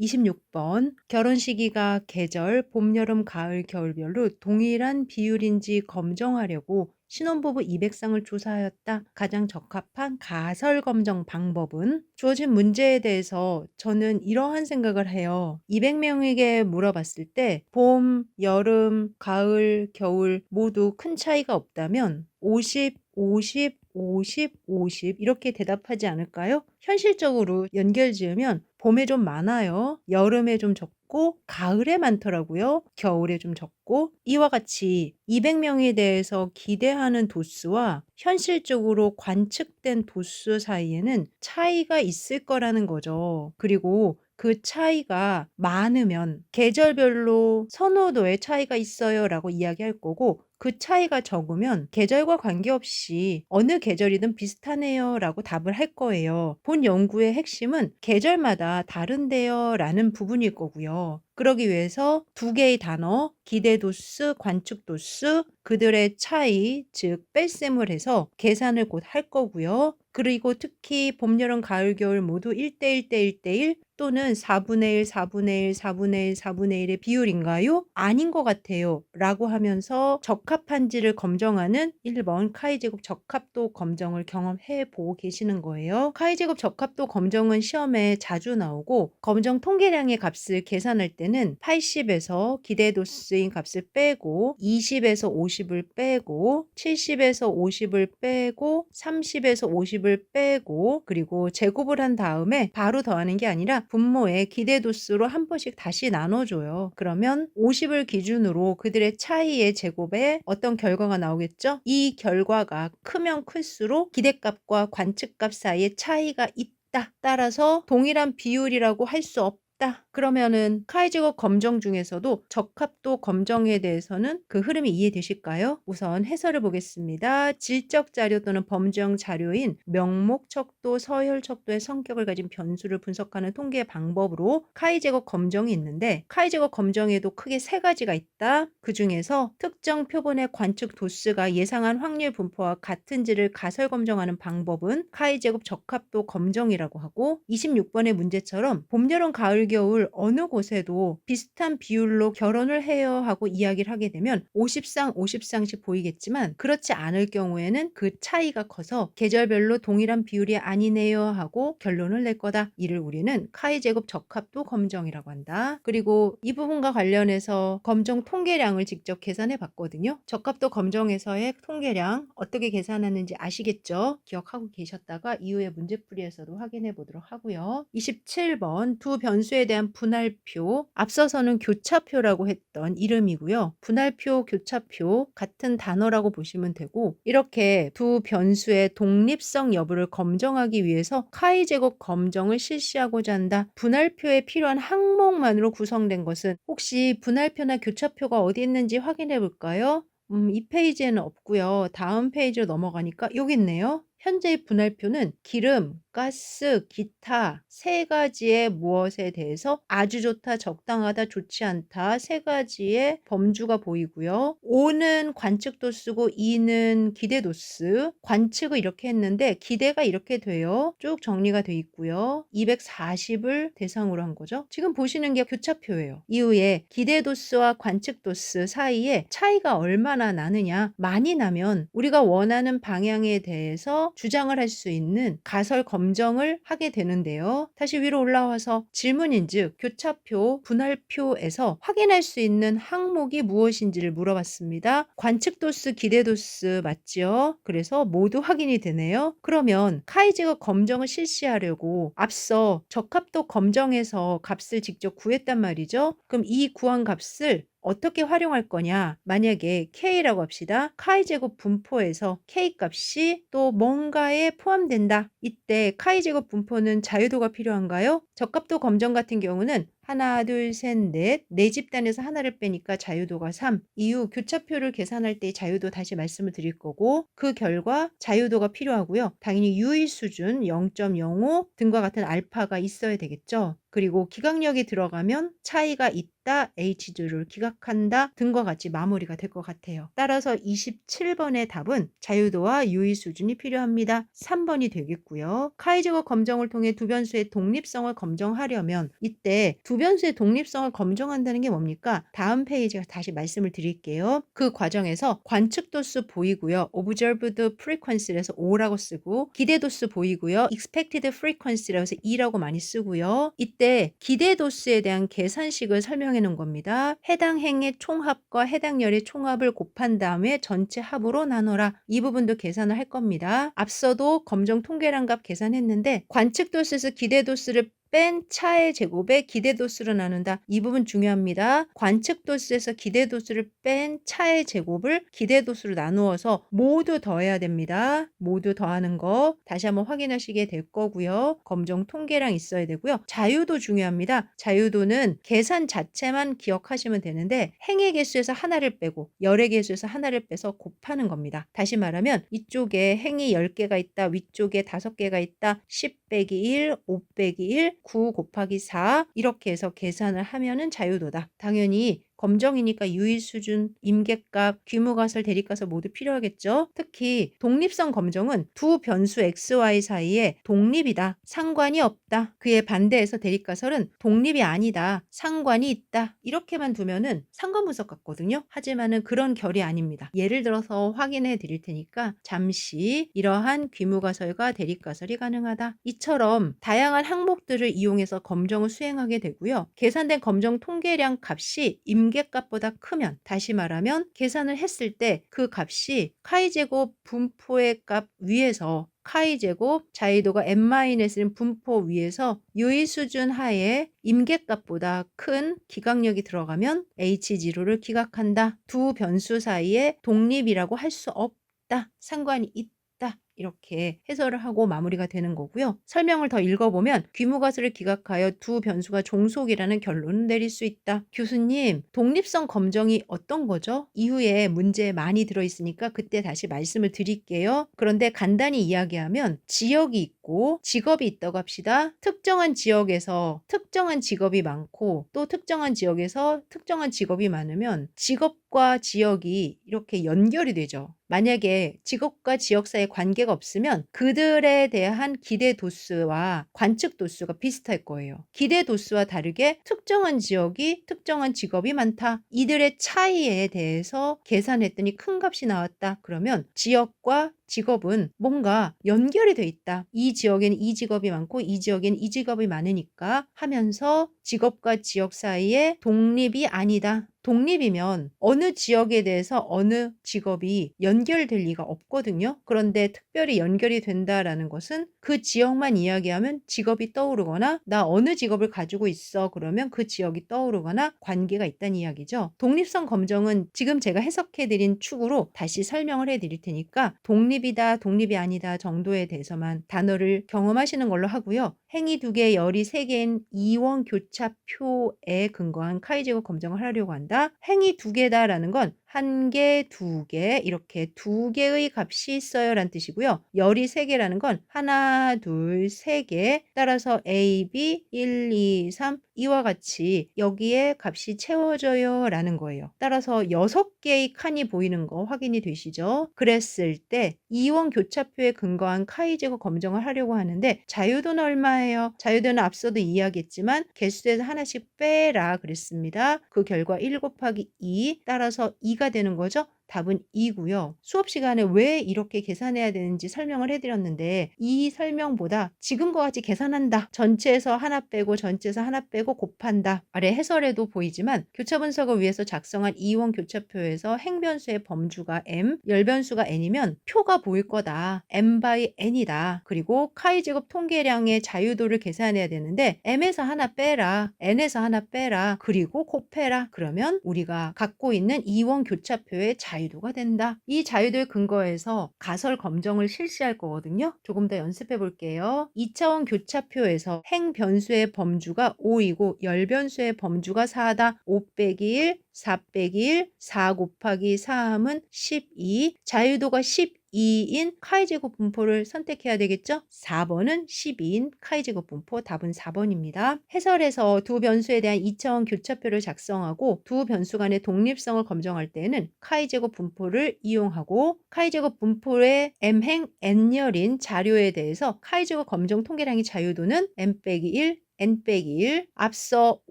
26번 결혼 시기가 계절, 봄, 여름, 가을, 겨울별로 동일한 비율인지 검정하려고 신혼부부 200쌍을 조사하였다. 가장 적합한 가설 검정 방법은? 주어진 문제에 대해서 저는 이러한 생각을 해요. 200명에게 물어봤을 때 봄, 여름, 가을, 겨울 모두 큰 차이가 없다면 50, 50, 50, 50 이렇게 대답하지 않을까요? 현실적으로 연결지으면 봄에 좀 많아요. 여름에 좀 적고 가을에 많더라고요. 겨울에 좀 적고 이와 같이 200명에 대해서 기대하는 도수와 현실적으로 관측된 도수 사이에는 차이가 있을 거라는 거죠. 그리고 그 차이가 많으면 계절별로 선호도의 차이가 있어요라고 이야기할 거고 그 차이가 적으면 계절과 관계없이 어느 계절이든 비슷하네요라고 답을 할 거예요. 본 연구의 핵심은 계절마다 다른데요 라는 부분일 거고요. 그러기 위해서 두 개의 단어, 기대도수, 관측도수, 그들의 차이, 즉 뺄셈을 해서 계산을 곧 할 거고요. 그리고 특히 봄, 여름, 가을, 겨울 모두 1대1 대 1대1 또는 4분의 1, 4분의 1, 4분의 1, 4분의 1의 비율인가요? 아닌 것 같아요. 라고 하면서 적합한지를 검정하는 1번 카이제곱 적합도 검정을 경험해 보고 계시는 거예요. 카이제곱 적합도 검정은 시험에 자주 나오고 검정 통계량의 값을 계산할 때는 80에서 기대도수인 값을 빼고 20에서 50을 빼고 70에서 50을 빼고 30에서 50을 빼고 그리고 제곱을 한 다음에 바로 더하는 게 아니라 분모의 기대도수로 한 번씩 다시 나눠줘요. 그러면 50을 기준으로 그들의 차이의 제곱에 어떤 결과가 나오겠죠? 이 결과가 크면 클수록 기대값과 관측값 사이에 차이가 있다. 따라서 동일한 비율이라고 할 수 없다. 그러면은 카이제곱 검정 중에서도 적합도 검정에 대해서는 그 흐름이 이해되실까요? 우선 해설을 보겠습니다. 질적 자료 또는 범정 자료인 명목 척도, 서열 척도의 성격을 가진 변수를 분석하는 통계 방법으로 카이제곱 검정이 있는데 카이제곱 검정에도 크게 세 가지가 있다. 그 중에서 특정 표본의 관측 도수가 예상한 확률 분포와 같은지를 가설 검정하는 방법은 카이제곱 적합도 검정이라고 하고 26번의 문제처럼 봄, 여름, 가을, 겨울 어느 곳에도 비슷한 비율로 결혼을 해요 하고 이야기를 하게 되면 50쌍 50쌍씩 보이겠지만 그렇지 않을 경우에는 그 차이가 커서 계절별로 동일한 비율이 아니네요 하고 결론을 낼 거다. 이를 우리는 카이제곱 적합도 검정이라고 한다. 그리고 이 부분과 관련해서 검정 통계량을 직접 계산해 봤거든요. 적합도 검정에서의 통계량 어떻게 계산하는지 아시겠죠? 기억하고 계셨다가 이후에 문제풀이에서도 확인해 보도록 하고요. 27번 두 변수에 대한 분할표, 앞서서는 교차표라고 했던 이름이고요. 분할표, 교차표 같은 단어라고 보시면 되고 이렇게 두 변수의 독립성 여부를 검정하기 위해서 카이제곱 검정을 실시하고자 한다. 분할표에 필요한 항목만으로 구성된 것은 혹시 분할표나 교차표가 어디 있는지 확인해 볼까요? 이 페이지에는 없고요. 다음 페이지로 넘어가니까 여기 있네요. 현재의 분할표는 기름, 가스, 기타 세 가지의 무엇에 대해서 아주 좋다, 적당하다, 좋지 않다 세 가지의 범주가 보이고요. 5는 관측도 쓰고 2는 기대도수. 관측을 이렇게 했는데 기대가 이렇게 돼요. 쭉 정리가 돼 있고요. 240을 대상으로 한 거죠. 지금 보시는 게 교차표예요. 이후에 기대도수와 관측도수 사이에 차이가 얼마나 나느냐. 많이 나면 우리가 원하는 방향에 대해서 주장을 할 수 있는 가설 검정을 하게 되는데요. 다시 위로 올라와서 질문인즉 교차표, 분할표에서 확인할 수 있는 항목이 무엇인지를 물어봤습니다. 관측도수, 기대도수 맞죠? 그래서 모두 확인이 되네요. 그러면 카이제곱 검정을 실시하려고 앞서 적합도 검정에서 값을 직접 구했단 말이죠. 그럼 이 구한 값을 어떻게 활용할 거냐? 만약에 K라고 합시다. 카이제곱 분포에서 K 값이 또 뭔가에 포함된다. 이때 카이제곱 분포는 자유도가 필요한가요? 적합도 검정 같은 경우는 하나, 둘, 셋, 넷, 네 집단에서 하나를 빼니까 자유도가 3. 이후 교차표를 계산할 때 자유도 다시 말씀을 드릴 거고 그 결과 자유도가 필요하고요. 당연히 유의 수준 0.05 등과 같은 알파가 있어야 되겠죠. 그리고 기각력이 들어가면 차이가 있다, H줄을 기각한다 등과 같이 마무리가 될 것 같아요. 따라서 27번의 답은 자유도와 유의 수준이 필요합니다. 3번이 되겠고요. 있고요. 카이제곱 검정을 통해 두 변수의 독립성을 검정하려면 이때 두 변수의 독립성을 검정한다는 게 뭡니까? 다음 페이지에 다시 말씀을 드릴게요. 그 과정에서 관측도수 보이고요. observed frequency에서 O라고 쓰고 기대도수 보이고요. expected frequency라고 해서 E라고 많이 쓰고요. 이때 기대도수에 대한 계산식을 설명해 놓은 겁니다. 해당 행의 총합과 해당 열의 총합을 곱한 다음에 전체 합으로 나눠라. 이 부분도 계산을 할 겁니다. 앞서도 검정 통계량 값 계산했는데 관측도수에서 기대도수를 뺀 차의 제곱에 기대도수로 나눈다. 이 부분 중요합니다. 관측도수에서 기대도수를 뺀 차의 제곱을 기대도수로 나누어서 모두 더해야 됩니다. 모두 더하는 거 다시 한번 확인하시게 될 거고요. 검정 통계량 있어야 되고요. 자유도 중요합니다. 자유도는 계산 자체만 기억하시면 되는데 행의 개수에서 하나를 빼고 열의 개수에서 하나를 빼서 곱하는 겁니다. 다시 말하면 이쪽에 행이 10개가 있다. 위쪽에 5개가 있다. 10 빼기 1, 5 빼기 1, 9 곱하기 4 이렇게 해서 계산을 하면은 자유도다. 당연히 검정이니까 유의 수준, 임계값, 귀무가설, 대립가설 모두 필요하겠죠. 특히 독립성 검정은 두 변수 XY 사이에 독립이다. 상관이 없다. 그에 반대해서 대립가설은 독립이 아니다. 상관이 있다. 이렇게만 두면은 상관분석 같거든요. 하지만은 그런 결이 아닙니다. 예를 들어서 확인해 드릴 테니까 잠시 이러한 귀무가설과 대립가설이 가능하다. 이처럼 다양한 항목들을 이용해서 검정을 수행하게 되고요. 계산된 검정 통계량 값이 임계값보다 크면 다시 말하면 계산을 했을 때 그 값이 카이제곱 분포의 값 위에서 카이제곱 자유도가 n-인 분포 위에서 유의 수준 하에 임계값보다 큰 기각력이 들어가면 H0를 기각한다. 두 변수 사이에 독립이라고 할 수 없다. 상관이 있다. 이렇게 해설을 하고 마무리가 되는 거고요. 설명을 더 읽어보면 귀무가설을 기각하여 두 변수가 종속이라는 결론을 내릴 수 있다. 교수님, 독립성 검정이 어떤 거죠? 이후에 문제에 많이 들어있으니까 그때 다시 말씀을 드릴게요. 그런데 간단히 이야기하면 지역이 있고 직업이 있다고 합시다. 특정한 지역에서 특정한 직업이 많고 또 특정한 지역에서 특정한 직업이 많으면 직업과 지역이 이렇게 연결이 되죠. 만약에 직업과 지역 사이에 관계가 없으면 그들에 대한 기대 도수와 관측 도수가 비슷할 거예요. 기대 도수와 다르게 특정한 지역이 특정한 직업이 많다. 이들의 차이에 대해서 계산했더니 큰 값이 나왔다. 그러면 지역과 직업은 뭔가 연결이 돼 있다. 이 지역에는 이 직업이 많고 이 지역에는 이 직업이 많으니까 하면서 직업과 지역 사이에 독립이 아니다. 독립이면 어느 지역에 대해서 어느 직업이 연결될 리가 없거든요. 그런데 특별히 연결이 된다라는 것은 그 지역만 이야기하면 직업이 떠오르거나 나 어느 직업을 가지고 있어 그러면 그 지역이 떠오르거나 관계가 있다는 이야기죠. 독립성 검정은 지금 제가 해석해드린 축으로 다시 설명을 해드릴 테니까 독립이다, 독립이 아니다 정도에 대해서만 단어를 경험하시는 걸로 하고요. 행위 2개, 열이 3개인 이원 교차표에 근거한 카이제곱 검정을 하려고 한다. 행위 2개다라는 건 1개, 2개 이렇게 2개의 값이 있어요 라는 뜻이고요. 열이 3개라는 건 하나, 둘, 3개 따라서 A, B, 1, 2, 3 이와 같이 여기에 값이 채워져요 라는 거예요. 따라서 6개의 칸이 보이는 거 확인이 되시죠? 그랬을 때 이원 교차표에 근거한 카이제곱 검정을 하려고 하는데 자유도는 얼마예요? 자유도는 앞서도 이야기했지만 개수에서 하나씩 빼라 그랬습니다. 그 결과 1 곱하기 2 따라서 2가 되는 거죠. 답은 2고요. 수업 시간에 왜 이렇게 계산해야 되는지 설명을 해드렸는데 이 설명보다 지금과 같이 계산한다. 전체에서 하나 빼고 전체에서 하나 빼고 곱한다. 아래 해설에도 보이지만 교차 분석을 위해서 작성한 이원 교차표에서 행변수의 범주가 m, 열변수가 n이면 표가 보일 거다. m by n이다. 그리고 카이제곱 통계량의 자유도를 계산해야 되는데 m에서 하나 빼라. n에서 하나 빼라. 그리고 곱해라. 그러면 우리가 갖고 있는 이원 교차표의 자유도가 된다. 이 자유도에 근거해서 가설 검정을 실시할 거거든요. 조금 더 연습해 볼게요. 2차원 교차표에서 행 변수의 범주가 5이고 열 변수의 범주가 4다. 5 빼기 1, 4 빼기 1, 4 곱하기 3은 12. 자유도가 12 2인 카이제곱 분포를 선택해야 되겠죠? 4번은 12인 카이제곱 분포, 답은 4번입니다. 해설에서 두 변수에 대한 2차원 교차표를 작성하고 두 변수 간의 독립성을 검증할 때에는 카이제곱 분포를 이용하고 카이제곱 분포의 m행 n열인 자료에 대해서 카이제곱 검정 통계량의 자유도는 n-1 n-1 앞서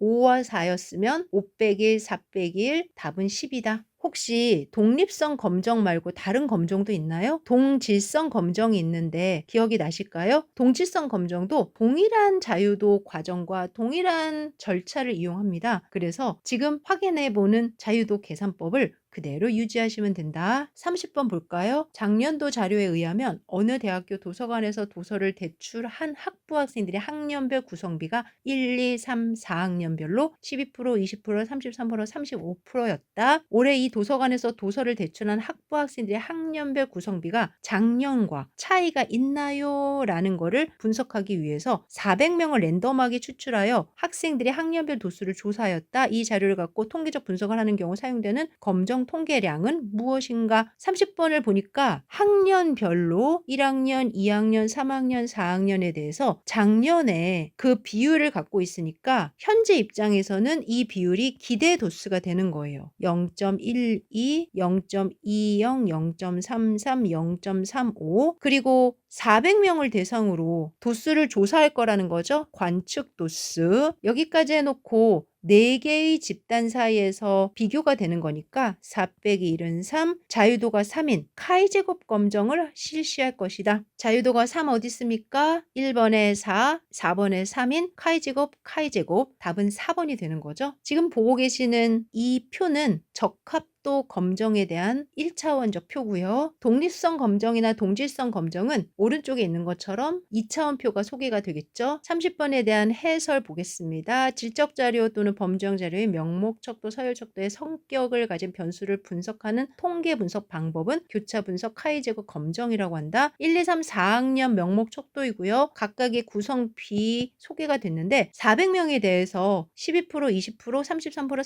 5와 4였으면 5-1 4-1 답은 10이다. 혹시 독립성 검정 말고 다른 검정도 있나요? 동질성 검정이 있는데 기억이 나실까요? 동질성 검정도 동일한 자유도 과정과 동일한 절차를 이용합니다. 그래서 지금 확인해 보는 자유도 계산법을 그대로 유지하시면 된다. 30번 볼까요? 작년도 자료에 의하면 어느 대학교 도서관에서 도서를 대출한 학부 학생들의 학년별 구성비가 1, 2, 3, 4학년별로 12%, 20%, 33%, 35%였다. 올해 이 도서관에서 도서를 대출한 학부 학생들의 학년별 구성비가 작년과 차이가 있나요? 라는 거를 분석하기 위해서 400명을 랜덤하게 추출하여 학생들의 학년별 도수를 조사하였다. 이 자료를 갖고 통계적 분석을 하는 경우 사용되는 검정 통계량은 무엇인가? 30번을 보니까 학년별로 1학년, 2학년, 3학년, 4학년에 대해서 작년에 그 비율을 갖고 있으니까 현재 입장에서는 이 비율이 기대 도수가 되는 거예요. 0.12, 0.20, 0.33, 0.35 그리고 400명을 대상으로 도수를 조사할 거라는 거죠. 관측 도수. 여기까지 해놓고 4개의 집단 사이에서 비교가 되는 거니까 4-1은 3, 자유도가 3인 카이제곱 검정을 실시할 것이다. 자유도가 3 어디 있습니까? 1번에 4, 4번에 3인 카이제곱, 답은 4번이 되는 거죠. 지금 보고 계시는 이 표는 적합도 검정에 대한 1차원적 표고요. 독립성 검정이나 동질성 검정은 오른쪽에 있는 것처럼 2차원 표가 소개가 되겠죠. 30번에 대한 해설 보겠습니다. 질적 자료 또는 범정 자료의 명목 척도, 서열 척도의 성격을 가진 변수를 분석하는 통계 분석 방법은 교차 분석 카이제곱 검정이라고 한다. 1, 2, 3, 4학년 명목 척도이고요. 각각의 구성비 소개가 됐는데 400명에 대해서 12%, 20%, 33%,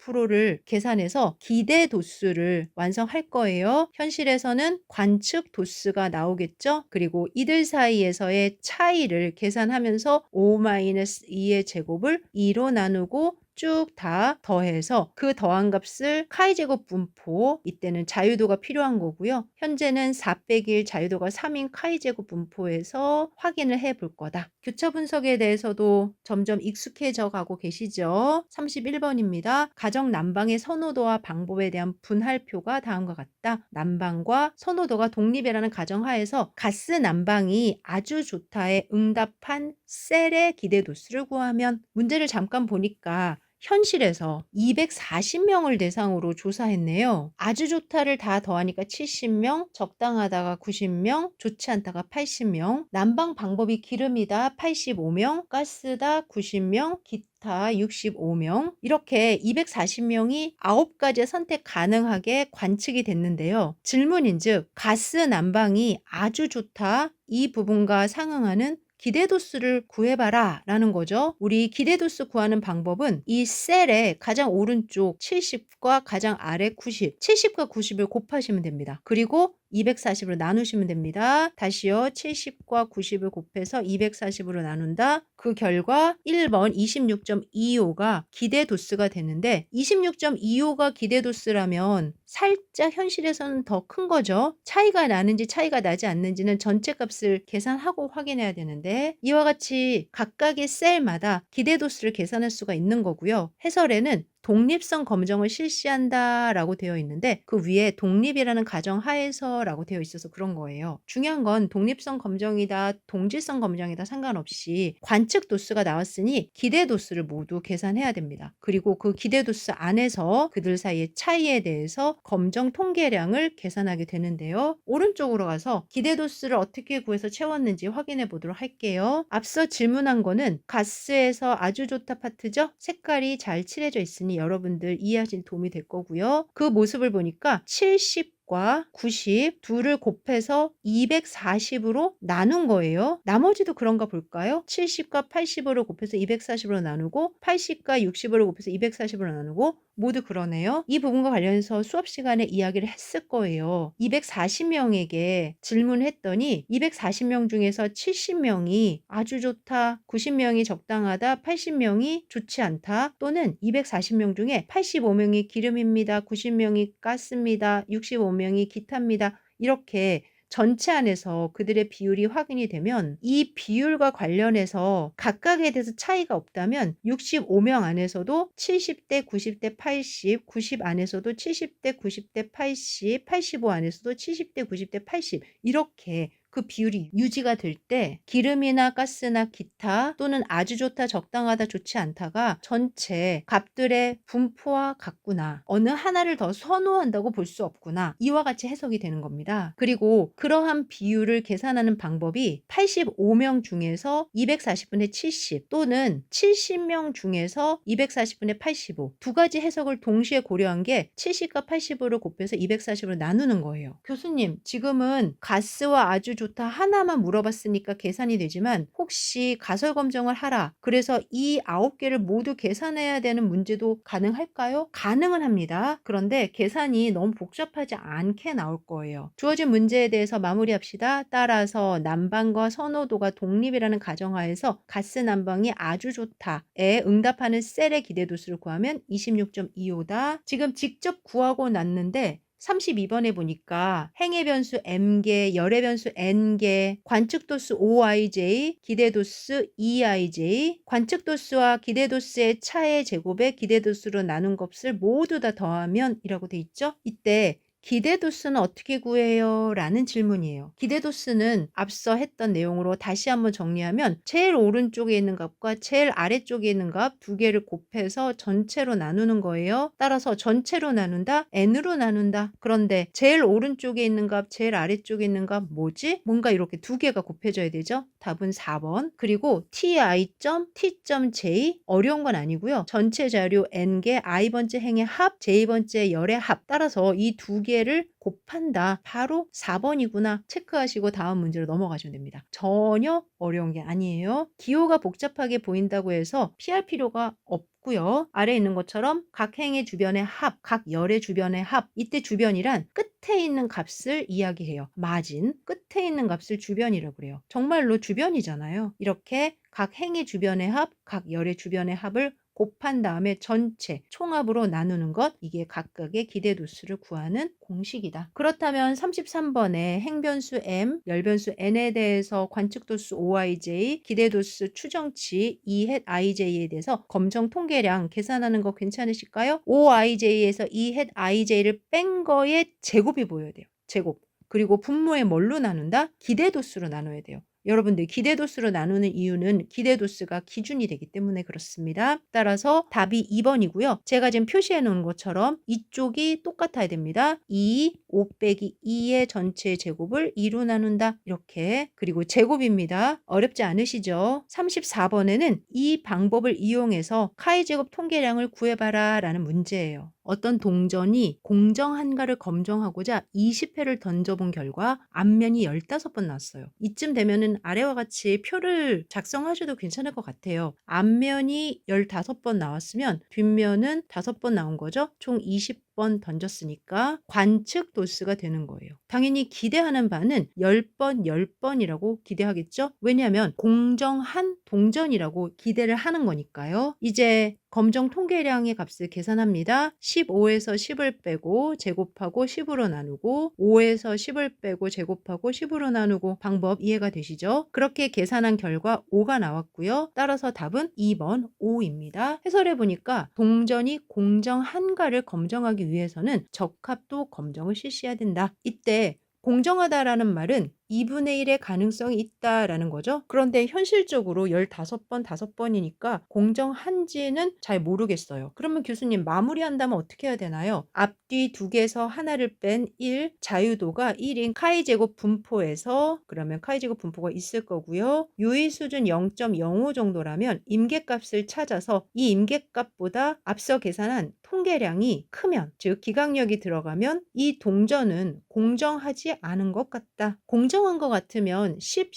35%를 계산해서 기대 도수를 완성할 거예요. 현실에서는 관측 도수가 나오겠죠. 그리고 이들 사이에서의 차이를 계산하면서 5-2의 제곱을 2로 나누고 쭉 다 더해서 그 더한 값을 카이제곱 분포, 이때는 자유도가 필요한 거고요. 현재는 4-1 자유도가 3인 카이제곱 분포에서 확인을 해 볼 거다. 교차 분석에 대해서도 점점 익숙해져 가고 계시죠? 31번입니다. 가정 난방의 선호도와 방법에 대한 분할표가 다음과 같다. 난방과 선호도가 독립이라는 가정하에서 가스 난방이 아주 좋다에 응답한 셀의 기대 도수를 구하면 문제를 잠깐 보니까 현실에서 240명을 대상으로 조사했네요. 아주 좋다를 다 더하니까 70명, 적당하다가 90명, 좋지 않다가 80명, 난방 방법이 기름이다 85명, 가스다 90명, 기타 65명 이렇게 240명이 9가지 선택 가능하게 관측이 됐는데요. 질문인즉 가스 난방이 아주 좋다 이 부분과 상응하는 기대도수를 구해봐라 라는 거죠. 우리 기대도수 구하는 방법은 이 셀의 가장 오른쪽 70과 가장 아래 90, 70과 90을 곱하시면 됩니다. 그리고 240으로 나누시면 됩니다. 다시요. 70과 90을 곱해서 240으로 나눈다. 그 결과 1번 26.25가 기대도수가 되는데 26.25가 기대도수라면 살짝 현실에서는 더 큰 거죠. 차이가 나는지 차이가 나지 않는지는 전체 값을 계산하고 확인해야 되는데 이와 같이 각각의 셀마다 기대도수를 계산할 수가 있는 거고요. 해설에는 독립성 검정을 실시한다 라고 되어 있는데 그 위에 독립이라는 가정 하에서 라고 되어 있어서 그런 거예요. 중요한 건 독립성 검정이다 동질성 검정이다 상관없이 관측 도수가 나왔으니 기대 도수를 모두 계산해야 됩니다. 그리고 그 기대 도수 안에서 그들 사이의 차이에 대해서 검정 통계량을 계산하게 되는데요. 오른쪽으로 가서 기대 도수를 어떻게 구해서 채웠는지 확인해 보도록 할게요. 앞서 질문한 거는 가스에서 아주 좋다 파트죠. 색깔이 잘 칠해져 있으니 여러분들 이해하신 도움이 될 거고요. 그 모습을 보니까 70 80과 90 둘을 곱해서 240으로 나눈 거예요. 나머지도 그런가 볼까요? 70과 80으로 곱해서 240으로 나누고 80과 60으로 곱해서 240으로 나누고 모두 그러네요. 이 부분과 관련해서 수업 시간에 이야기를 했을 거예요. 240명에게 질문했더니 240명 중에서 70명이 아주 좋다, 90명이 적당하다, 80명이 좋지 않다, 또는 240명 중에 85명이 기름입니다, 90명이 가스입니다, 65명이 기타입니다. 이렇게 전체 안에서 그들의 비율이 확인이 되면 이 비율과 관련해서 각각에 대해서 차이가 없다면 65명 안에서도 70대 90대 80, 90 안에서도 70대 90대 80, 85 안에서도 70대 90대 80 이렇게 그 비율이 유지가 될 때 기름이나 가스나 기타 또는 아주 좋다, 적당하다, 좋지 않다가 전체 값들의 분포와 같구나. 어느 하나를 더 선호한다고 볼 수 없구나. 이와 같이 해석이 되는 겁니다. 그리고 그러한 비율을 계산하는 방법이 85명 중에서 240분의 70 또는 70명 중에서 240분의 85 두 가지 해석을 동시에 고려한 게 70과 80으로 곱해서 240으로 나누는 거예요. 교수님, 지금은 가스와 아주 좋다 하나만 물어봤으니까 계산이 되지만 혹시 가설 검정을 하라. 그래서 이 9개를 모두 계산해야 되는 문제도 가능할까요? 가능은 합니다. 그런데 계산이 너무 복잡하지 않게 나올 거예요. 주어진 문제에 대해서 마무리합시다. 따라서 난방과 선호도가 독립이라는 가정하에서 가스 난방이 아주 좋다에 응답하는 셀의 기대도수를 구하면 26.25다. 지금 직접 구하고 났는데 32번에 보니까 행의 변수 m개, 열의 변수 n개, 관측도수 5ij, 기대도수 2ij, 관측도수와 기대도수의 차의 제곱에 기대도수로 나눈 값을 모두 다 더하면 이라고 돼 있죠? 이때 기대도수는 어떻게 구해요? 라는 질문이에요. 기대도수는 앞서 했던 내용으로 다시 한번 정리하면 제일 오른쪽에 있는 값과 제일 아래쪽에 있는 값 두 개를 곱해서 전체로 나누는 거예요. 따라서 전체로 나눈다, n으로 나눈다. 그런데 제일 오른쪽에 있는 값, 제일 아래쪽에 있는 값 뭐지? 뭔가 이렇게 두 개가 곱해져야 되죠? 답은 4번. 그리고 ti.t.j 어려운 건 아니고요. 전체 자료 n개 i번째 행의 합, j번째 열의 합. 따라서 이 두 개를 곱한다. 바로 4번이구나. 체크하시고 다음 문제로 넘어가시면 됩니다. 전혀 어려운 게 아니에요. 기호가 복잡하게 보인다고 해서 피할 필요가 없고요. 아래에 있는 것처럼 각 행의 주변의 합, 각 열의 주변의 합. 이때 주변이란 끝에 있는 값을 이야기해요. 마진, 끝에 있는 값을 주변이라고 그래요. 정말로 주변이잖아요. 이렇게 각 행의 주변의 합, 각 열의 주변의 합을 곱한 다음에 전체 총합으로 나누는 것, 이게 각각의 기대도수를 구하는 공식이다. 그렇다면 33번에 행변수 m, 열변수 n에 대해서 관측도수 5ij, 기대도수 추정치 2het ij에 대해서 검정 통계량 계산하는 거 괜찮으실까요? 5ij에서 2het ij를 뺀 거의 제곱이 보여야 돼요. 제곱. 그리고 분모에 뭘로 나눈다? 기대도수로 나눠야 돼요. 여러분들 기대도수로 나누는 이유는 기대도수가 기준이 되기 때문에 그렇습니다. 따라서 답이 2번이고요. 제가 지금 표시해 놓은 것처럼 이쪽이 똑같아야 됩니다. 5 빼기 2의 전체 제곱을 2로 나눈다. 이렇게. 그리고 제곱입니다. 어렵지 않으시죠? 34번에는 이 방법을 이용해서 카이 제곱 통계량을 구해봐라 라는 문제예요. 어떤 동전이 공정한가를 검정하고자 20회를 던져본 결과 앞면이 15번 나왔어요. 이쯤 되면은 아래와 같이 표를 작성하셔도 괜찮을 것 같아요. 앞면이 15번 나왔으면 뒷면은 5번 나온 거죠. 총 20번 던졌으니까 관측 도수가 되는 거예요. 당연히 기대하는 바는 10번, 10번이라고 기대하겠죠? 왜냐하면 공정한 동전이라고 기대를 하는 거니까요. 이제 검정 통계량의 값을 계산합니다. 15에서 10을 빼고 제곱하고 10으로 나누고 5에서 10을 빼고 제곱하고 10으로 나누고 방법 이해가 되시죠? 그렇게 계산한 결과 5가 나왔고요. 따라서 답은 2번 5입니다. 해설해 보니까 동전이 공정한가를 검정하기 위해서는 적합도 검정을 실시해야 된다. 이때 공정하다라는 말은 2분의 1의 가능성이 있다라는 거죠. 그런데 현실적으로 15번, 5번이니까 공정한지는 잘 모르겠어요. 그러면 교수님 마무리한다면 어떻게 해야 되나요? 앞뒤 두 개에서 하나를 뺀 1, 자유도가 1인 카이 제곱 분포에서 그러면 카이 제곱 분포가 있을 거고요. 유의 수준 0.05 정도라면 임계값을 찾아서 이 임계값보다 앞서 계산한 통계량이 크면, 즉 기각력이 들어가면 이 동전은 공정하지 않은 것 같다. 공정한 것 같으면 10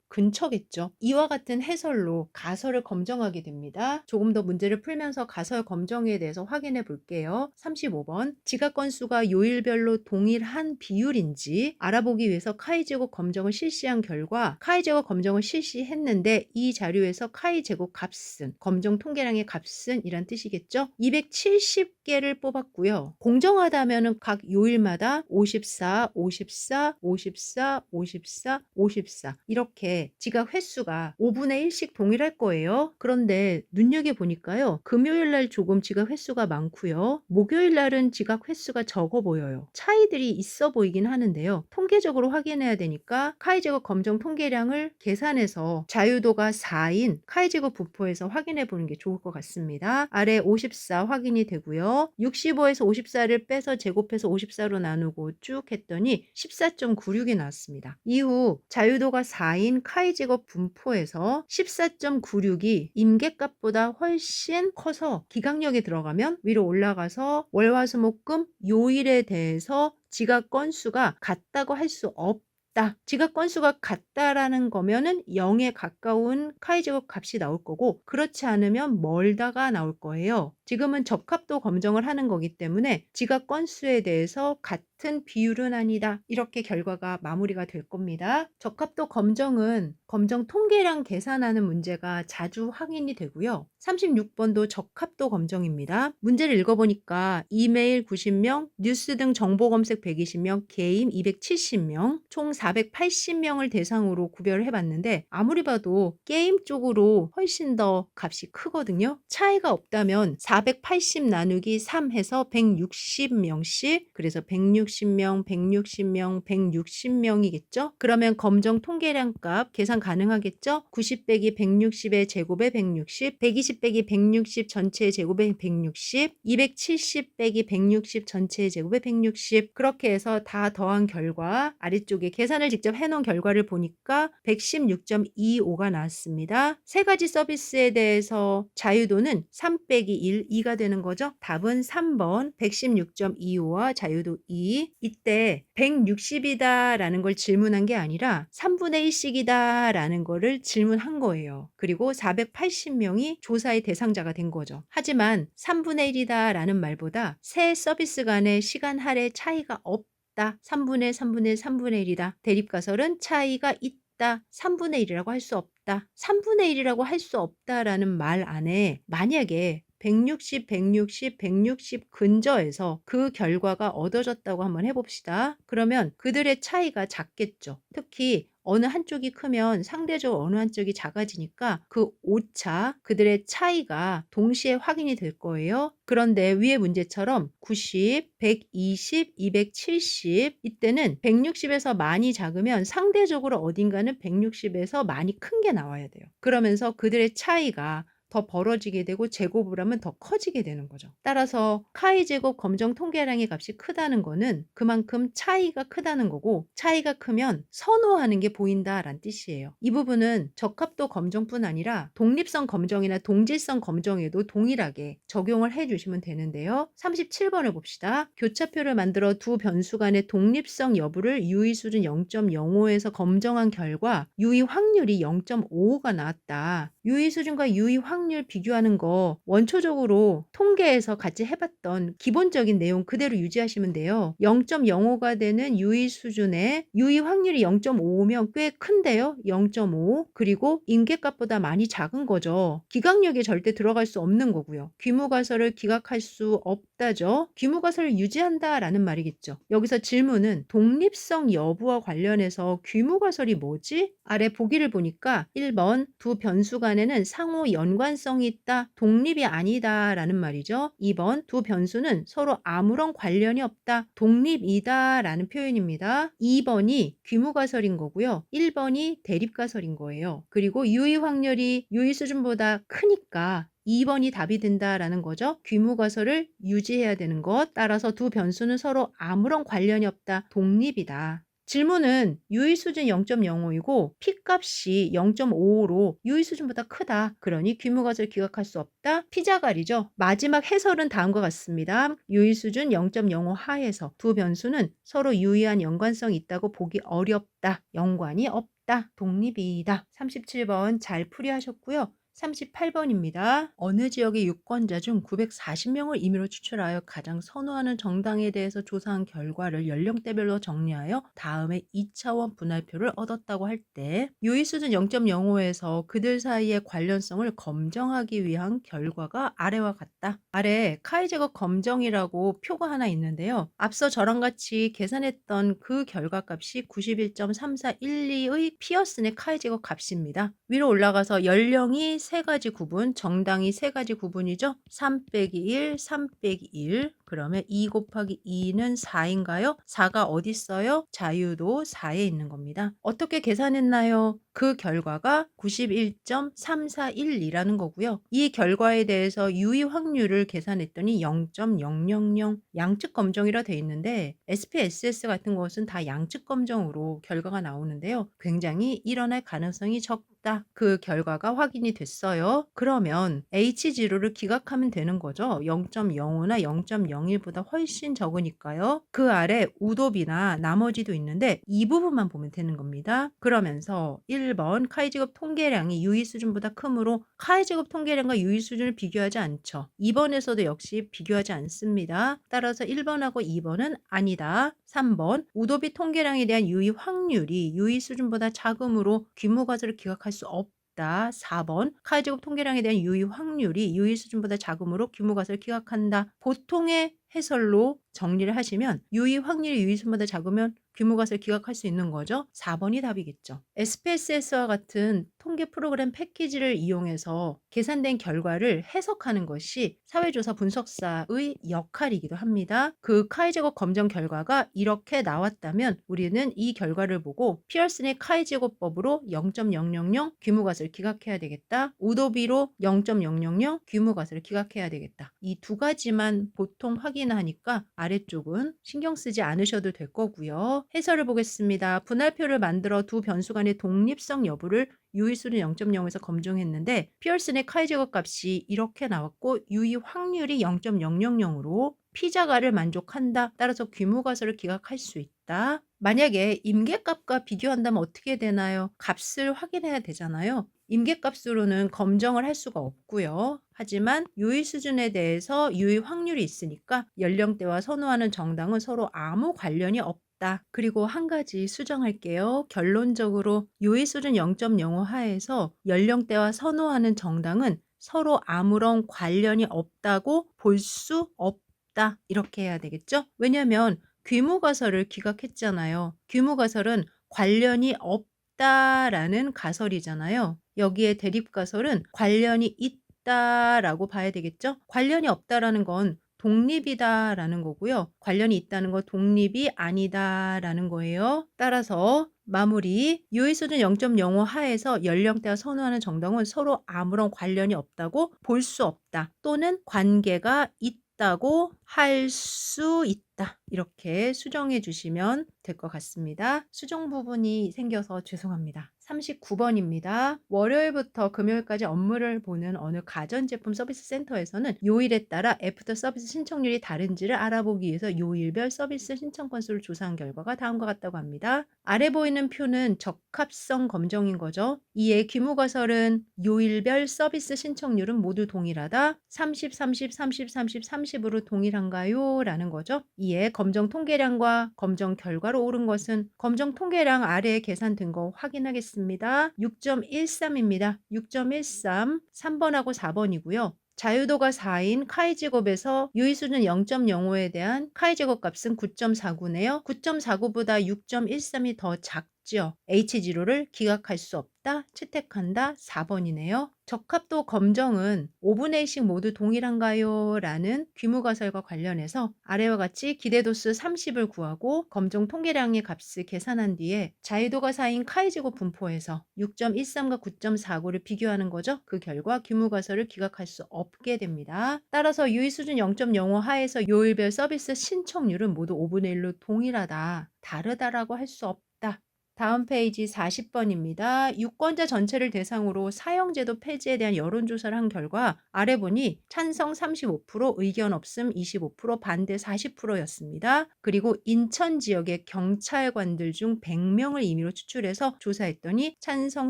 근처겠죠. 이와 같은 해설로 가설을 검정하게 됩니다. 조금 더 문제를 풀면서 가설 검정에 대해서 확인해 볼게요. 35번. 지각 건수가 요일별로 동일한 비율인지 알아보기 위해서 카이 제곱 검정을 실시한 결과 카이 제곱 검정을 실시했는데 이 자료에서 카이 제곱 값은 검정 통계량의 값은 이란 뜻이겠죠. 270개를 뽑았고요. 공정하다면은 각 요일마다 54, 54, 54, 54, 54 이렇게 지각 횟수가 5분의 1씩 동일할 거예요. 그런데 눈여겨보니까요. 금요일 날 조금 지각 횟수가 많고요. 목요일 날은 지각 횟수가 적어 보여요. 차이들이 있어 보이긴 하는데요. 통계적으로 확인해야 되니까 카이 제곱 검정 통계량을 계산해서 자유도가 4인 카이 제곱 분포에서 확인해 보는 게 좋을 것 같습니다. 아래 54 확인이 되고요. 65에서 54를 빼서 제곱해서 54로 나누고 쭉 했더니 14.96이 나왔습니다. 이후 자유도가 4인 카이 제곱 분포에서 14.96이 임계값보다 훨씬 커서 기각력이 들어가면 위로 올라가서 월화수목금 요일에 대해서 지각 건수가 같다고 할 수 없다. 지각 건수가 같다라는 거면은 0에 가까운 카이 제곱 값이 나올 거고 그렇지 않으면 멀다가 나올 거예요. 지금은 적합도 검정을 하는 거기 때문에 지각 건수에 대해서 같은 비율은 아니다. 이렇게 결과가 마무리가 될 겁니다. 적합도 검정은 검정 통계량 계산하는 문제가 자주 확인이 되고요. 36번도 적합도 검정입니다. 문제를 읽어보니까 이메일 90명, 뉴스 등 정보 검색 120명, 게임 270명, 총 480명을 대상으로 구별을 해봤는데 아무리 봐도 게임 쪽으로 훨씬 더 값이 크거든요. 차이가 없다면 480 나누기 3 해서 160명씩, 그래서 160명, 160명, 160명이겠죠? 그러면 검정 통계량 값 계산 가능하겠죠? 90 빼기 160의 제곱에 160, 120 빼기 160 전체의 제곱에 160, 270 빼기 160 전체의 제곱에 160 그렇게 해서 다 더한 결과 아래쪽에 계산을 직접 해놓은 결과를 보니까 116.25가 나왔습니다. 세 가지 서비스에 대해서 자유도는 3 빼기 1, 2가 되는 거죠. 답은 3번 116.25와 자유도 2. 이때 160이다 라는 걸 질문한 게 아니라 3분의 1씩이다 라는 거를 질문한 거예요. 그리고 480명이 조사의 대상자가 된 거죠. 하지만 3분의 1이다 라는 말보다 세 서비스 간의 시간 할애 차이가 없다. 3분의 3분의 3분의 1이다. 대립가설은 차이가 있다. 3분의 1이라고 할 수 없다. 3분의 1이라고 할 수 없다라는 말 안에 만약에 160, 160, 160 근저에서 그 결과가 얻어졌다고 한번 해봅시다. 그러면 그들의 차이가 작겠죠. 특히 어느 한쪽이 크면 상대적으로 어느 한쪽이 작아지니까 그 오차, 그들의 차이가 동시에 확인이 될 거예요. 그런데 위의 문제처럼 90, 120, 270 이때는 160에서 많이 작으면 상대적으로 어딘가는 160에서 많이 큰 게 나와야 돼요. 그러면서 그들의 차이가 더 벌어지게 되고 제곱을 하면 더 커지게 되는 거죠. 따라서 카이 제곱 검정 통계량의 값이 크다는 거는 그만큼 차이가 크다는 거고 차이가 크면 선호하는 게 보인다라는 뜻이에요. 이 부분은 적합도 검정뿐 아니라 독립성 검정이나 동질성 검정에도 동일하게 적용을 해주시면 되는데요. 37번을 봅시다. 교차표를 만들어 두 변수 간의 독립성 여부를 유의 수준 0.05에서 검정한 결과 유의 확률이 0.55가 나왔다. 유의 수준과 유의 확률 비교하는 거 원초적으로 통계에서 같이 해봤던 기본적인 내용 그대로 유지하시면 돼요. 0.05가 되는 유의 수준에 유의 확률이 0.5면 꽤 큰데요. 0.5 그리고 임계값보다 많이 작은 거죠. 기각력이 절대 들어갈 수 없는 거고요. 귀무가설을 기각할 수 없다죠. 귀무가설을 유지한다라는 말이겠죠. 여기서 질문은 독립성 여부와 관련해서 귀무가설이 뭐지? 아래 보기를 보니까 1번 두 변수 간에는 상호 연관 연관성이 있다, 독립이 아니다 라는 말이죠. 2번 두 변수는 서로 아무런 관련이 없다, 독립이다 라는 표현입니다. 2번이 귀무가설인 거고요. 1번이 대립가설인 거예요. 그리고 유의 확률이 유의 수준보다 크니까 2번이 답이 된다라는 거죠. 귀무가설을 유지해야 되는 것. 따라서 두 변수는 서로 아무런 관련이 없다, 독립이다. 질문은 유의 수준 0.05이고 P값이 0.55로 유의 수준보다 크다. 그러니 귀무가설을 기각할 수 없다. P자갈이죠. 마지막 해설은 다음과 같습니다. 유의 수준 0.05 하에서 두 변수는 서로 유의한 연관성이 있다고 보기 어렵다. 연관이 없다. 독립이다. 37번 잘 풀이하셨고요. 38번입니다. 어느 지역의 유권자 중 940명을 임의로 추출하여 가장 선호하는 정당에 대해서 조사한 결과를 연령대별로 정리하여 다음에 2차원 분할표를 얻었다고 할 때 유의 수준 0.05에서 그들 사이의 관련성을 검정하기 위한 결과가 아래와 같다. 아래 카이 제곱 검정이라고 표가 하나 있는데요. 앞서 저랑 같이 계산했던 그 결과값이 91.3412의 피어슨의 카이 제곱 값입니다. 위로 올라가서 연령이 3가지 구분, 정당이 3가지 구분이죠. 3 빼기 1, 3 빼기 1. 그러면 2 곱하기 2는 4인가요? 4가 어디 있어요? 자유도 4에 있는 겁니다. 어떻게 계산했나요? 그 결과가 91.3412라는 거고요. 이 결과에 대해서 유의 확률을 계산했더니 0.000 양측 검정이라 돼 있는데 SPSS 같은 것은 다 양측 검정으로 결과가 나오는데요. 굉장히 일어날 가능성이 적다. 그 결과가 확인이 됐어요. 그러면 H0를 기각하면 되는 거죠. 0.05나 0.01보다 훨씬 적으니까요. 그 아래 우도비나 나머지도 있는데 이 부분만 보면 되는 겁니다. 그러면서 1번 카이 제곱 통계량이 유의 수준보다 크므로 카이 제곱 통계량과 유의 수준을 비교하지 않죠. 2번에서도 역시 비교하지 않습니다. 따라서 1번하고 2번은 아니다. 3번 우도비 통계량에 대한 유의 확률이 유의 수준보다 작으므로 귀무가설을 기각할 수 없다. 4번 카이 제곱 통계량에 대한 유의 확률이 유의 수준보다 작으므로 귀무가설을 기각한다. 보통의 해설로 정리를 하시면 유의 확률이 유의 수준보다 작으면 귀무가설을 기각할 수 있는 거죠. 4번이 답이겠죠. SPSS와 같은 통계 프로그램 패키지를 이용해서 계산된 결과를 해석하는 것이 사회조사 분석사의 역할이기도 합니다. 그 카이 제곱 검정 결과가 이렇게 나왔다면 우리는 이 결과를 보고 피어슨의 카이 제곱법으로 0.000 귀무가설을 기각해야 되겠다. 우도비로 0.000 귀무가설을 기각해야 되겠다. 이 두 가지만 보통 확인하니까 아래쪽은 신경 쓰지 않으셔도 될 거고요. 해설을 보겠습니다. 분할표를 만들어 두 변수 간의 독립성 여부를 유의 수준 0.0에서 검증했는데 피어슨의 카이 제곱 값이 이렇게 나왔고 유의 확률이 0.000으로 P자갈을 만족한다. 따라서 귀무가설을 기각할 수 있다. 만약에 임계값과 비교한다면 어떻게 되나요? 값을 확인해야 되잖아요. 임계값으로는 검정을 할 수가 없고요. 하지만 유의 수준에 대해서 유의 확률이 있으니까 연령대와 선호하는 정당은 서로 아무 관련이 없다. 그리고 한 가지 수정할게요. 결론적으로 유의 수준 0.05 하에서 연령대와 선호하는 정당은 서로 아무런 관련이 없다고 볼 수 없다. 이렇게 해야 되겠죠? 왜냐하면 귀무가설을 기각했잖아요. 귀무가설은 관련이 없다라는 가설이잖아요. 여기에 대립가설은 관련이 있다라고 봐야 되겠죠? 관련이 없다라는 건 독립이다라는 거고요. 관련이 있다는 건 독립이 아니다라는 거예요. 따라서 마무리 유의 수준 0.05 하에서 연령대와 선호하는 정당은 서로 아무런 관련이 없다고 볼 수 없다. 또는 관계가 있다고 할 수 있다. 이렇게 수정해 주시면 될 것 같습니다. 수정 부분이 생겨서 죄송합니다. 39번입니다. 월요일부터 금요일까지 업무를 보는 어느 가전제품 서비스 센터에서는 요일에 따라 애프터 서비스 신청률이 다른지를 알아보기 위해서 요일별 서비스 신청 건수를 조사한 결과가 다음과 같다고 합니다. 아래 보이는 표는 적합성 검정인 거죠. 이에 귀무가설은 요일별 서비스 신청률은 모두 동일하다. 30, 30, 30, 30, 30으로 동일한가요? 라는 거죠. 이에 검정 통계량과 검정 결과로 옳은 것은 검정 통계량 아래에 계산된 거 확인하겠습니다. 6.13입니다. 6.13 3번하고 4번이고요. 자유도가 4인 카이 제곱에서 유의 수준 0.05에 대한 카이 제곱 값은 9.49네요. 9.49보다 6.13이 더 작죠. H0를 기각할 수 없다. 하겠다, 채택한다 4번이네요. 적합도 검정은 5분의 1씩 모두 동일한가요? 라는 귀무가설과 관련해서 아래와 같이 기대도수 30을 구하고 검정 통계량의 값을 계산한 뒤에 자유도가 4인 카이제곱 분포에서 6.13과 9.49를 비교하는 거죠. 그 결과 귀무가설을 기각할 수 없게 됩니다. 따라서 유의수준 0.05 하에서 요일별 서비스 신청률은 모두 5분의 1로 동일하다, 다르다라고 할 수 없다. 다음 페이지 40번입니다. 유권자 전체를 대상으로 사형제도 폐지에 대한 여론조사를 한 결과 아래 보니 찬성 35%, 의견 없음 25%, 반대 40%였습니다. 그리고 인천 지역의 경찰관들 중 100명을 임의로 추출해서 조사했더니 찬성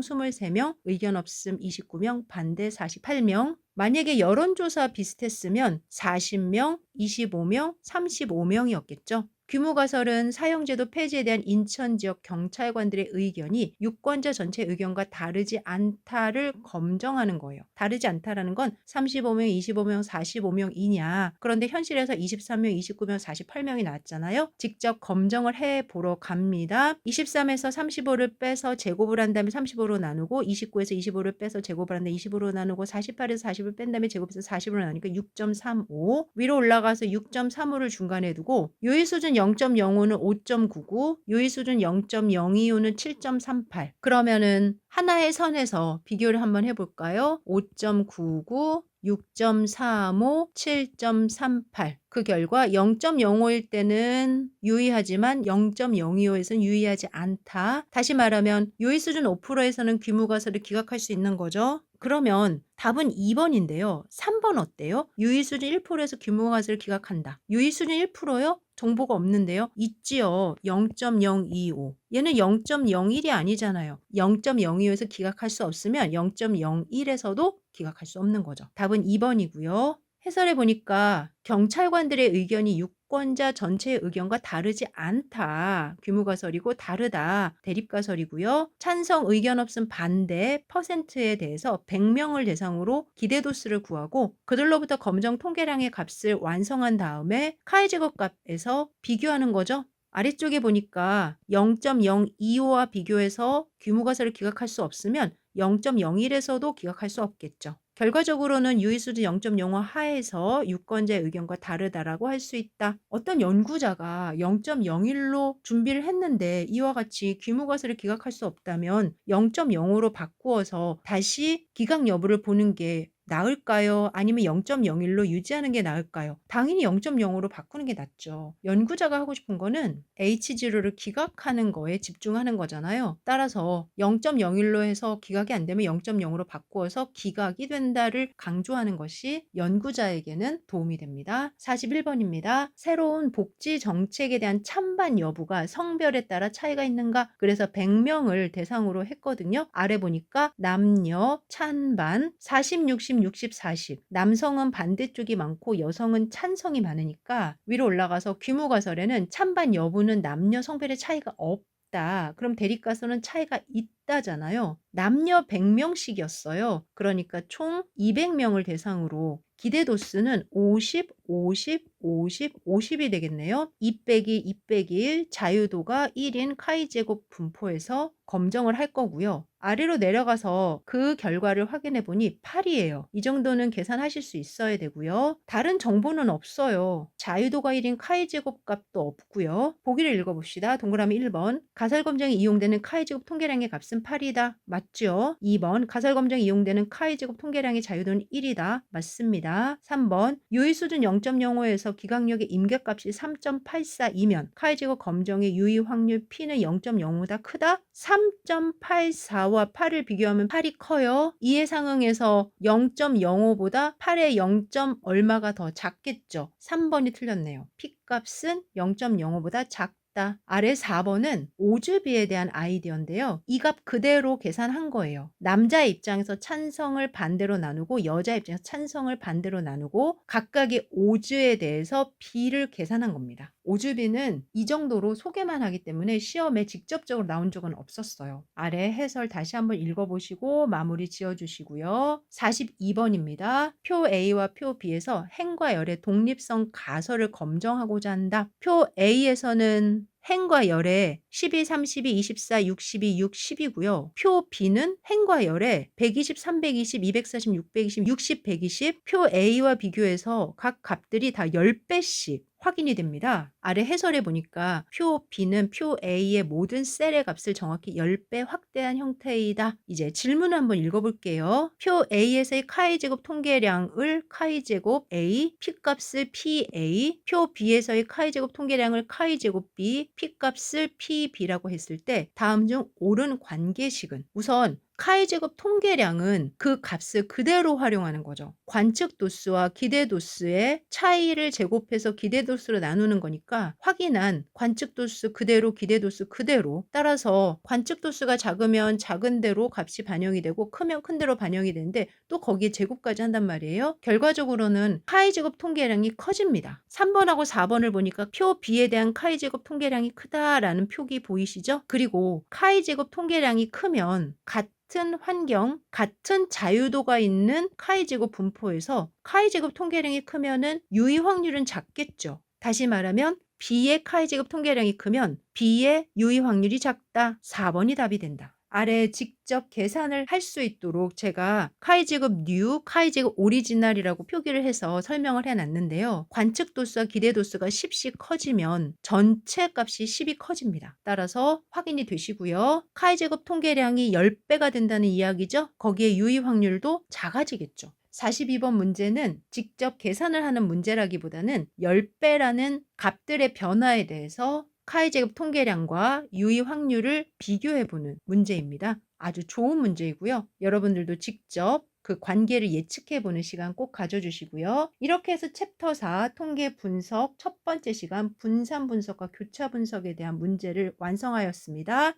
23명, 의견 없음 29명, 반대 48명. 만약에 여론조사 비슷했으면 40명, 25명, 35명이었겠죠. 규모가설은 사형제도 폐지에 대한 인천 지역 경찰관들의 의견이 유권자 전체 의견과 다르지 않다를 검증하는 거예요. 다르지 않다라는 건 35명, 25명, 45명이냐. 그런데 현실에서 23명, 29명, 48명이 나왔잖아요. 직접 검증을 해보러 갑니다. 23에서 35를 빼서 제곱을 한 다음에 35로 나누고 29에서 25를 빼서 제곱을 한 다음에 25로 나누고 48에서 40을 뺀 다음에 제곱해서 40으로 나누니까 6.35 위로 올라가서 6.35를 중간에 두고 유의수준 0.05는 5.99, 유의수준 0.025는 7.38. 그러면은 하나의 선에서 비교를 한번 해볼까요? 5.99, 6.35, 7.38. 그 결과 0.05일 때는 유의하지만 0.025에서는 유의하지 않다. 다시 말하면 유의수준 5%에서는 귀무가설을 기각할 수 있는 거죠. 그러면 답은 2번인데요. 3번 어때요? 유의수준 1%에서 귀무가설을 기각한다. 유의수준 1%요? 정보가 없는데요. 있지요. 0.025. 얘는 0.01이 아니잖아요. 0.025에서 기각할 수 없으면 0.01에서도 기각할 수 없는 거죠. 답은 2번이고요. 해설해 보니까 경찰관들의 의견이 유권자 전체의 의견과 다르지 않다. 규모가설이고 다르다. 대립가설이고요. 찬성 의견 없음 반대 퍼센트에 대해서 100명을 대상으로 기대도수를 구하고 그들로부터 검정 통계량의 값을 완성한 다음에 카이제곱 값에서 비교하는 거죠. 아래쪽에 보니까 0.025와 비교해서 규모가설을 기각할 수 없으면 0.01에서도 기각할 수 없겠죠. 결과적으로는 유의수준 0.05 하에서 유권자의 의견과 다르다라고 할 수 있다. 어떤 연구자가 0.01로 준비를 했는데 이와 같이 귀무가설을 기각할 수 없다면 0.05로 바꾸어서 다시 기각 여부를 보는 게 나을까요? 아니면 0.01로 유지하는 게 나을까요? 당연히 0.05로 바꾸는 게 낫죠. 연구자가 하고 싶은 거는 H0를 기각하는 거에 집중하는 거잖아요. 따라서 0.01로 해서 기각이 안 되면 0.0으로 바꾸어서 기각이 된다를 강조하는 것이 연구자에게는 도움이 됩니다. 41번입니다. 새로운 복지 정책에 대한 찬반 여부가 성별에 따라 차이가 있는가? 그래서 100명을 대상으로 했거든요. 아래 보니까 남녀 찬반 40, 60, 60, 40. 남성은 반대쪽이 많고 여성은 찬성이 많으니까 위로 올라가서 귀무가설에는 찬반 여부는 남녀 성별의 차이가 없다. 그럼 대립가설은 차이가 있다잖아요. 남녀 100명씩이었어요. 그러니까 총 200명을 대상으로 기대도수는 50, 50, 50, 50이 되겠네요. 2 빼기 2 빼기 1, 자유도가 1인 카이제곱 분포에서 검정을 할 거고요. 아래로 내려가서 그 결과를 확인해 보니 8이에요. 이 정도는 계산하실 수 있어야 되고요. 다른 정보는 없어요. 자유도가 1인 카이제곱 값도 없고요. 보기를 읽어봅시다. 동그라미 1번. 가설검정에 이용되는 카이제곱 통계량의 값은 8이다. 맞죠? 2번. 가설검정에 이용되는 카이제곱 통계량의 자유도는 1이다. 맞습니다. 3번. 유의수준 0.05에서 기각력의 임계값이 3.84이면 카이제곱 검정의 유의 확률 P는 0.05보다 크다? 3.84와 8을 비교하면 8이 커요. 이에 상응해서 0.05보다 8의 0. 얼마가 더 작겠죠. 3번이 틀렸네요. P값은 0.05보다 작다. 아래 4번은 오주비에 대한 아이디어인데요. 이 값 그대로 계산한 거예요. 남자 입장에서 찬성을 반대로 나누고 여자 입장에서 찬성을 반대로 나누고 각각의 오주에 대해서 비를 계산한 겁니다. 오주비는 이 정도로 소개만 하기 때문에 시험에 직접적으로 나온 적은 없었어요. 아래 해설 다시 한번 읽어보시고 마무리 지어주시고요. 42번입니다. 표 A와 표 B에서 행과 열의 독립성 가설을 검증하고자 한다. 표 A에서는 행과 열의 12, 32, 24, 62, 6, 10이고요. 표 B는 행과 열의 120, 320, 240, 620, 60, 120. 표 A와 비교해서 각 값들이 다 10배씩 확인이 됩니다. 아래 해설에 보니까 표 B는 표 A의 모든 셀의 값을 정확히 10배 확대한 형태이다. 이제 질문을 한번 읽어볼게요. 표 A에서의 카이 제곱 통계량을 카이 제곱 A, P값을 PA, 표 B에서의 카이 제곱 통계량을 카이 제곱 B, P값을 PB라고 했을 때 다음 중 옳은 관계식은 우선 카이 제곱 통계량은 그 값을 그대로 활용하는 거죠. 관측 도수와 기대 도수의 차이를 제곱해서 기대 도수로 나누는 거니까 확인한 관측 도수 그대로 기대 도수 그대로 따라서 관측 도수가 작으면 작은 대로 값이 반영이 되고 크면 큰 대로 반영이 되는데 또 거기에 제곱까지 한단 말이에요. 결과적으로는 카이 제곱 통계량이 커집니다. 3번하고 4번을 보니까 표 B에 대한 카이 제곱 통계량이 크다라는 표기 보이시죠? 그리고 카이 제곱 통계량이 크면 같은 환경, 같은 자유도가 있는 카이 제곱 분포에서 카이 제곱 통계량이 크면은 유의 확률은 작겠죠. 다시 말하면 B의 카이 제곱 통계량이 크면 B의 유의 확률이 작다. 4번이 답이 된다. 아래 직접 계산을 할 수 있도록 제가 카이 제곱 뉴, 카이 제곱 오리지널이라고 표기를 해서 설명을 해놨는데요. 관측 도수와 기대 도수가 10씩 커지면 전체 값이 10이 커집니다. 따라서 확인이 되시고요. 카이 제곱 통계량이 10배가 된다는 이야기죠. 거기에 유의 확률도 작아지겠죠. 42번 문제는 직접 계산을 하는 문제라기보다는 10배라는 값들의 변화에 대해서 카이 제곱 통계량과 유의 확률을 비교해보는 문제입니다. 아주 좋은 문제이고요. 여러분들도 직접 그 관계를 예측해보는 시간 꼭 가져주시고요. 이렇게 해서 챕터 4 통계 분석 첫 번째 시간 분산 분석과 교차 분석에 대한 문제를 완성하였습니다.